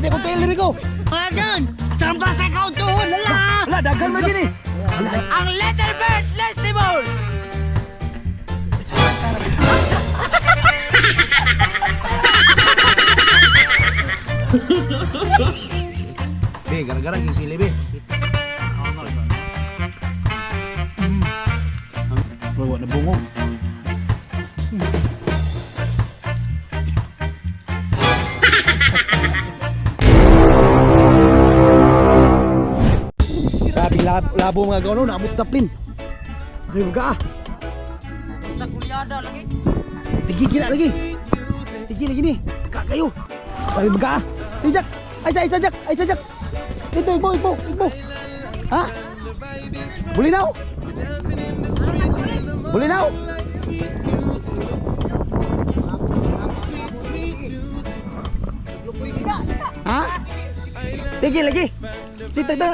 Grabe akong tailor ko. Mga dyan, samba sa kautuhon, hala! Wala, daghan man gini. Ang Little Bird Festival! Be, gara-gara yung sili, be. Bawa na bungong. Grabe labo mga gano'n, naabot taplin. Ay, maga ah. Nakulyada lagi. Tigi gila lagi. Tigi lagi ni. Kakayo. Ay, maga ah. Tijak. Ay, sajak. Ito, igbo. Ha? Bulinaw. Ha? Tigi lagi. Titang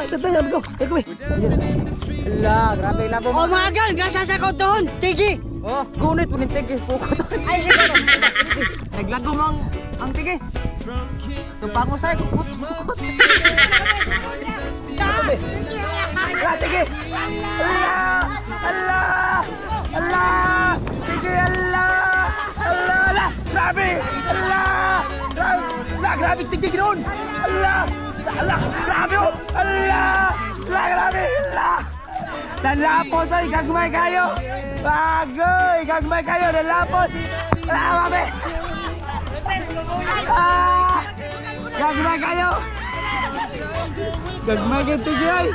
ko. Eko be. Hala, grabe labo. Oh mga gal, gasa sa kautuhon, Tigi. Oh, gunit pagin Tigi. Ay, siguro. Naglago mo ang Tigi. Supango sa'yo, kukut. Tigi. Allah. Tigi Allah. Grabe. Grabe Tigi ginoon. Grabe oh. Grabe. Nanlapos ay gagmay kayo. Bagoy, gagmay kayo, nanlapos. Grabe. Gagmay kayo. Gagmay kayo Tigi ay.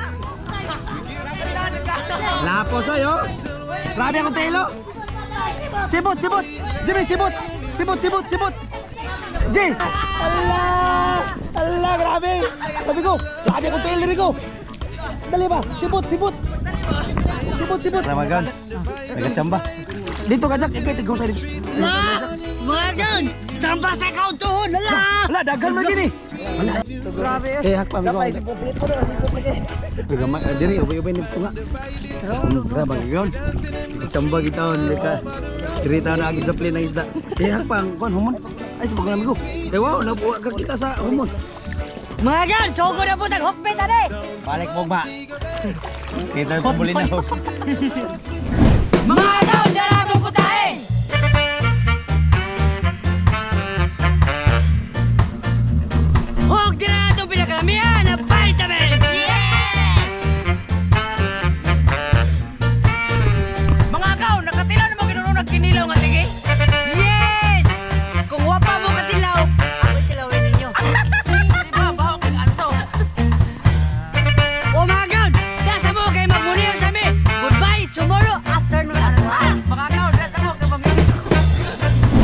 Lapos ay oh. Grabe akong telo. Sibot. Jimmy, sibot. G! Allah, grabe! Sabi ko, grabe akong tailor ko! Dali ba? Sibot! Ramagan, nagachamba. Dito ka, Jack, ikaw tigong tayo. Mga dyan, samba sa kautuhon, hala! Wala, dagan man gini! Wala! Grabe yun. Eh, hakpa, amigo. Diri, ubay-ubay nito nga. Grabe, gagawin. Nagachamba kita, diri tayo na agad sa plane ng isda. Eh, hakpa, ang humon. Ay, subukan namin ko. Eh, wow, nabuha ka kita sa humon. Mga dyan, sugo na po tag-hokpit, ade! Balik mo ba? Kita sa Bulinaw. Mga daw, dyan akong putahin! Huwag dyan na itong pinakalamihan na vitamin! Yes! Mga kaw, nakatilaw na mo ginunong kinilaw nga Tigi? Yes! Kung wapa mo katilaw, ako'y tilawin ninyo. Diba, baho kang anso. Oh my God! Dasa mo kayo magmuniyo sa amin! Goodbye! Tomorrow afternoon at 1! Mga kaw, dito mo ka mamili.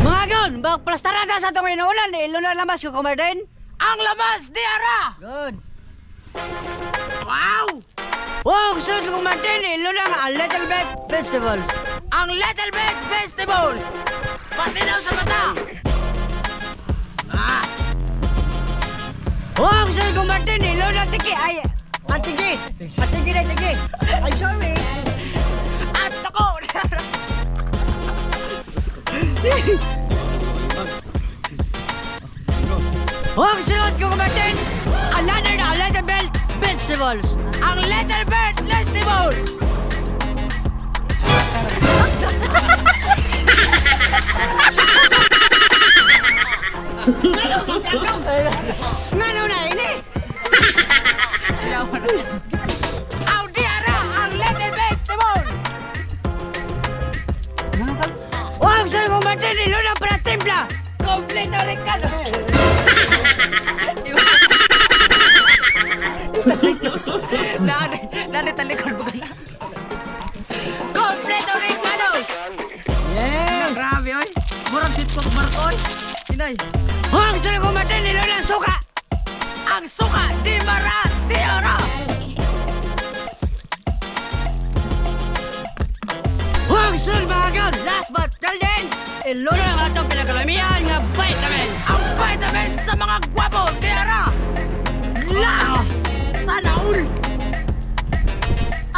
Mga God! Magplastarada sa itong inuulan, ilo na lamas ko kumarden. Ang lamas, Diara! Good! Wow! Oh, gusto ko kumarden, ilo na nga, Little Bit Festivals. Ang Little Bit Festivals! Pati daw sa mata! Oh, gusto ko kumarden, ilo na Tigi. Ay, Tigi na Tigi. Ay, sorry. At ako! Oh, gusto ko kumarden, another na Little Bit Festivals. Ang Little Bird Festival! Ngano na ini? Ang Diara! Ang Little Festival! Oh, gusto ko kumarden, ilo na para templa. Kompleto rin ka! Nani talikod mo ka na? Kompleto rin ka daw! Yes! Grabe oy! Murang sitcom Marcoy! Inay! Oh, gusto ko kumarden, ilo na suka. Ang suka di mara Diara! Oh, gusto ko mga God, last but till then, ilo na nga itong pinakalamihan nga vitamin. Ang vitamin sa mga gwapo Diara! La! Sana all!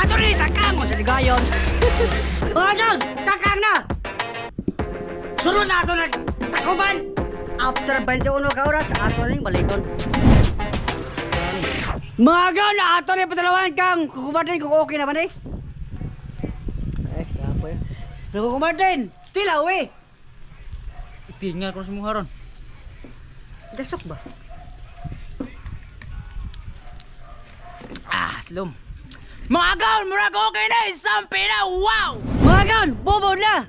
Ato rin, takang mo sa ligayon. Mga God, takang na! Sunod na ito na takuban. After 21 ka oras, ato rin balikon. Mga gaon na ato na patalawan kang kukumartin kung okay naman eh. Ay, kapo yan. Kukumartin, tilaw eh. Tinggal ko sa mukha ron. Dasok ba? Slum. Mga gaon, murag okay na, isang pina, wow! Mga gaon, bobo na!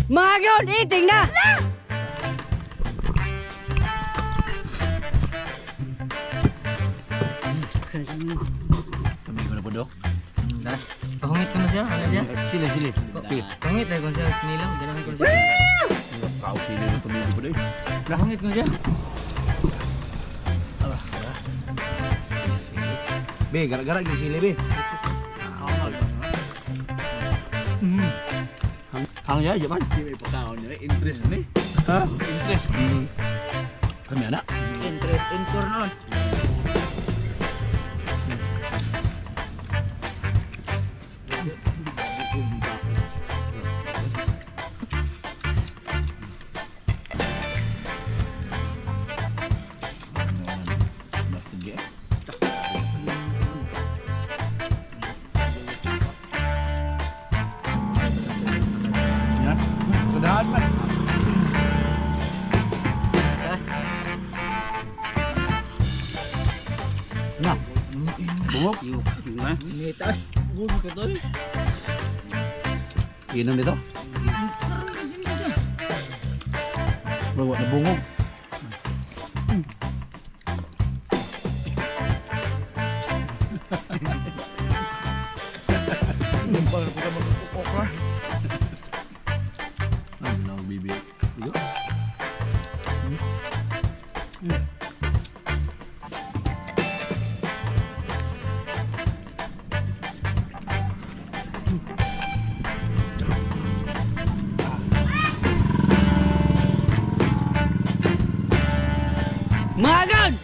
Mga gaon, eating na! Kami ko na po, Dok. Pahungit ka mo siya, ano siya? Sili. Sili. Pahungit lang ko siya, kinilaw, ganahan ko siya. Kau sili na tumili ko, Dok. Pahungit ko siya. Be, gara-gara yung sili, Be. Hang ya, jaman. Interest ni. Ha? Interest. Kami anak. Interest, incur noon. Yan. Sudahan man. Na. Bungok. Ngita. Inom dito. Bawa na bungog. Ano na ang bibi? Igo? Mga gaon,